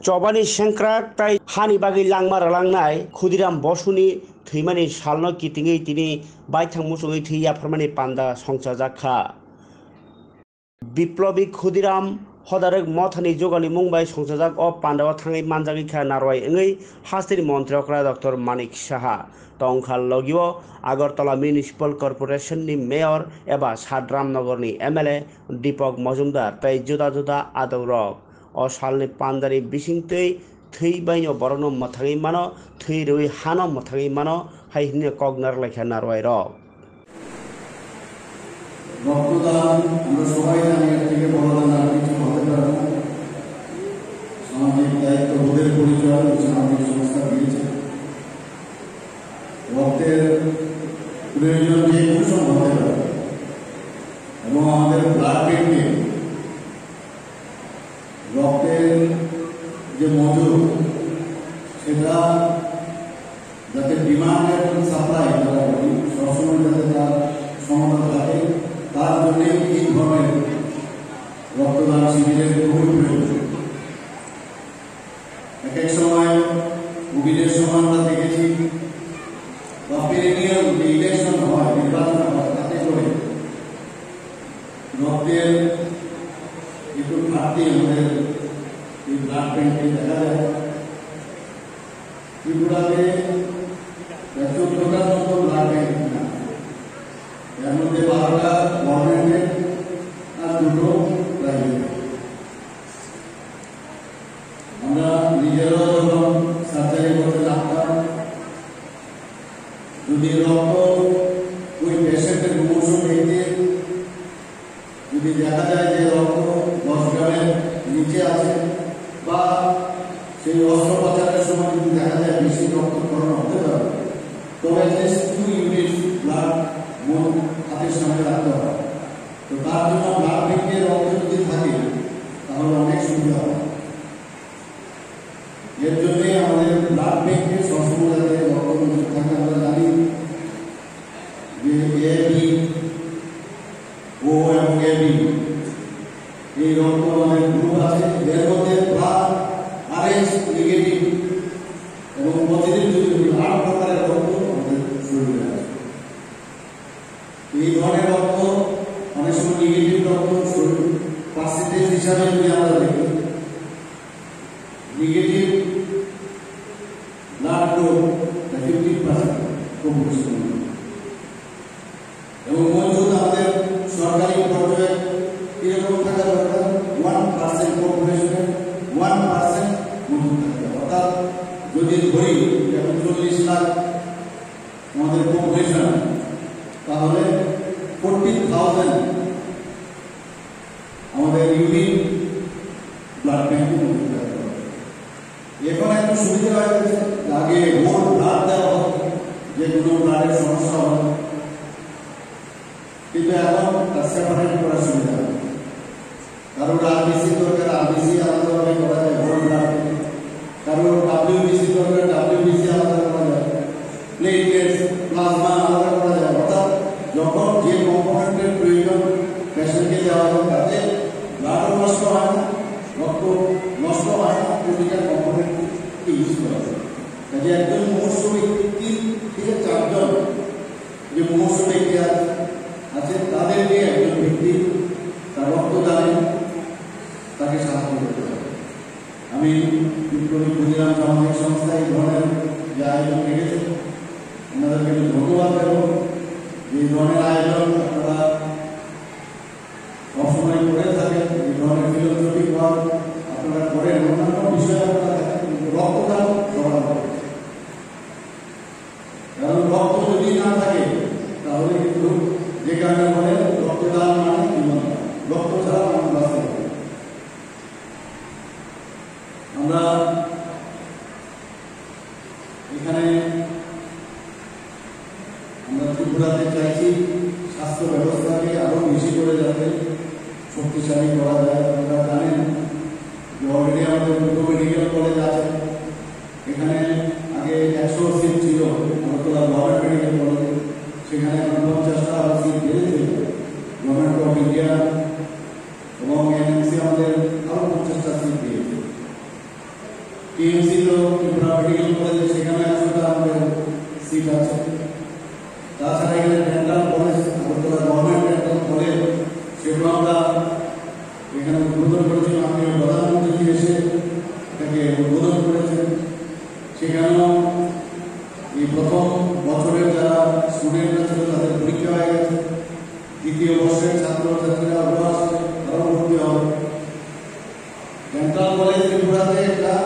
चबानि सेंक्राक ताई हानि बागै लांमारा लांनाय खुदिराम बसुनि थैमानि सालनो कितिङै तिनि बायथां मुसुङै थैया फोरमानि पान्दा संसा जाखा বিপ্লবী ক্ষুদিরাম হদারেক মথানি জোগানি মুম্বাই সংসাজাক অ পান্ডাওয়া থাঙै মানজাগিখা নারওয়াই এঙै হাস্তিনি মন্ত্রকরা ডক্টর মানিক সাহা তংখাল লগিও আগরতলা মিউনিসিপাल কর্পোরেশনनि মেয়র एबा साद्रामनगरनि एमएलए दीपक मजुमदार तै जुदा जुदा आदौरक अ सालनि पान्दारि बिसिंतै थै बायनो बरनो मथाङै मानो थै रui हानो मथाङै मानो हाइहिने कगनार लाइखा नारवाय रक রক্তদান আমরা সবাই জানি এর থেকে বড় দান আর কিছু হতে পারে না। সামাজিক দায়িত্ববোধের পরিচয় সামাজিক সংস্থা দিয়েছে। রক্তের প্রয়োজন যে কোনো সময় হতে পারে এবং আমাদের ব্লাড ব্যাংকে রক্তের যে মজুদ সেটা যাতে ডিমান্ড এবং সাপ্লাই সবসময় যাতে তার সমতা থাকে তার জন্য এই ধরনের রক্তদান শিবিরের খুবই প্রয়োজন। এক এক সময় কোভিডের সময় আমরা দেখেছি বা পেরিনিয়াল যে ইলেকশন হয় নির্বাচন হয় তাতে করে রক্তের একটু ঘাটতি আমাদের এই ব্লাড ব্যাংকে দেখা যায়। ত্রিপুরাতে 14টার মতো ব্লাড ব্যাংক না, এর মধ্যে 12টা গভর্নমেন্টের আর 2টো প্রাইভেট। আমরা নিজেরাও যখন সার্জারি করতে লাগতাম যদি রক্ত ওই পেশেন্টের মুমূর্ষু ব্যক্তির যদি দেখা যায় যে রক্ত 10 গ্রামের নিচে আছে বা সেই অস্ত্রোপচারের সময় যদি দেখা যায় বেশি রক্তক্ষরণ হতে পারে তবে 2 ইউনিট ব্লাড হাতের সামনে রাখতে হবে। তো তার জন্য ব্লাড ব্যাংকের রক্ত যদি থাকে তাহলে অনেক সুবিধা হবে। এর জন্য আমাদের ব্লাড ব্যাংকে সবসময় যাতে রক্ত মজুদ থাকে আমরা জানি যে এবি ও এবং এবি এই রক্ত আমাদের গ্রুপ আছে। এর মধ্যে ব্লাড আরএইচ নেগেটিভ এবং পজিটিভ যদি 8 প্রকারের রক্ত আমাদের শরীরে আছে। এই ধরনের রক্ত অনেক সময় নেগেটিভ রক্ত পার্সেন্টেজ হিসাবে যদি আমরা দেখি নেগেটিভ ব্লাড গ্রুপ 50% কম্পোজিশন এবং মজুদ আমাদের সরকারি পর্যায়ে কিরকম থাকা দরকার 1% পপুলেশনের 1% মজুদ থাকতে হবে। অর্থাৎ যদি ধরি 40 লাখ আমাদের পপুলেশন তাহলে 40,000 আমাদের ইউনিট ব্লাড ব্যাংকে মজুদ থাকতে হবে। এখন একটু সুবিধা হয়ে গেছে, আগে হোল ব্লাড দেওয়া হতো যে কোনো ব্লাডের সমস্যা হবে, কিন্তু এখন তার সেপারেট করার সুবিধা হবে। কারোর আরবিসি দরকার আরবিসি আলাদাভাবে করা যায় হোল ব্লাড, কারোর ডাব্লিউবিসি দরকার ডাব্লিউবিসি আলাদা করা যায়, প্লেটলেটস প্লাজমা আলাদা করা যায়। অর্থাৎ যখন যে কম্পোনেন্টের প্রয়োজন পেশেন্টকে দেওয়া হয় তাতে ব্লাডও নষ্ট হয় না, রক্ত নষ্ট হয় না, প্রতিটা কম্পোনেন্টকে ইউজ করা যায়। কাজে একজন মুমূর্ষ ব্যক্তি 3 থেকে 4 জন যে মুমূর্ষ ব্যক্তি আছে তাদেরকে একজন ব্যক্তি তার রক্তদানে তাকে সাহায্য করতে হবে। আমি বিপ্লবী ক্ষুদিরাম সামাজিক সংস্থা এই ধরনের যে আয়োজন রেখেছে ওনাদেরকে ধন্যবাদ দেব। এই ধরনের আয়োজন আপনারা সবসময় করে থাকেন, এই ধরনের ফিলোসফিক ওয়ার্ক আপনারা করেন, অন্যান্য বিষয়ে আপনারা দেখেন, কিন্তু রক্তদান সবার হবে। কারণ রক্ত যদি না থাকে তাহলে কিন্তু যে কারণে বলে রক্তদান মানে জীবন, রক্ত ছাড়া মানুষ বাঁচতে পারে। আমরা এখানে আমরা ত্রিপুরাতে চাইছি স্বাস্থ্য ব্যবস্থাকে আরো বেশি করে যাতে শক্তিশালী করা যায়। আপনারা জানেন যে অলরেডি আমাদের 2টো মেডিকেল কলেজ আছে। এখানে আগে 100 সিট ছিল আগরতলা গভর্নমেন্ট মেডিকেল কলেজে, সেখানে এখন 50টা সিট বেড়েছে। গভর্নমেন্ট অফ ইন্ডিয়া এবং এনএমসি আমাদের আরো 50টা সিট দিয়েছে। টিএমসি তো ত্রিপুরা মেডিকেল কলেজে সেখানে 100টা আমাদের সিট আছে। তাছাড়া এখানে dental college, Agartala government dental college, সেগুলো আমরা এখানে উদ্বোধন করেছি। মাননীয় প্রধানমন্ত্রী এসে এটাকে উদ্বোধন করেছেন। সেখানেও এই প্রথম বছরের যারা স্টুডেন্টরা ছিল তাদের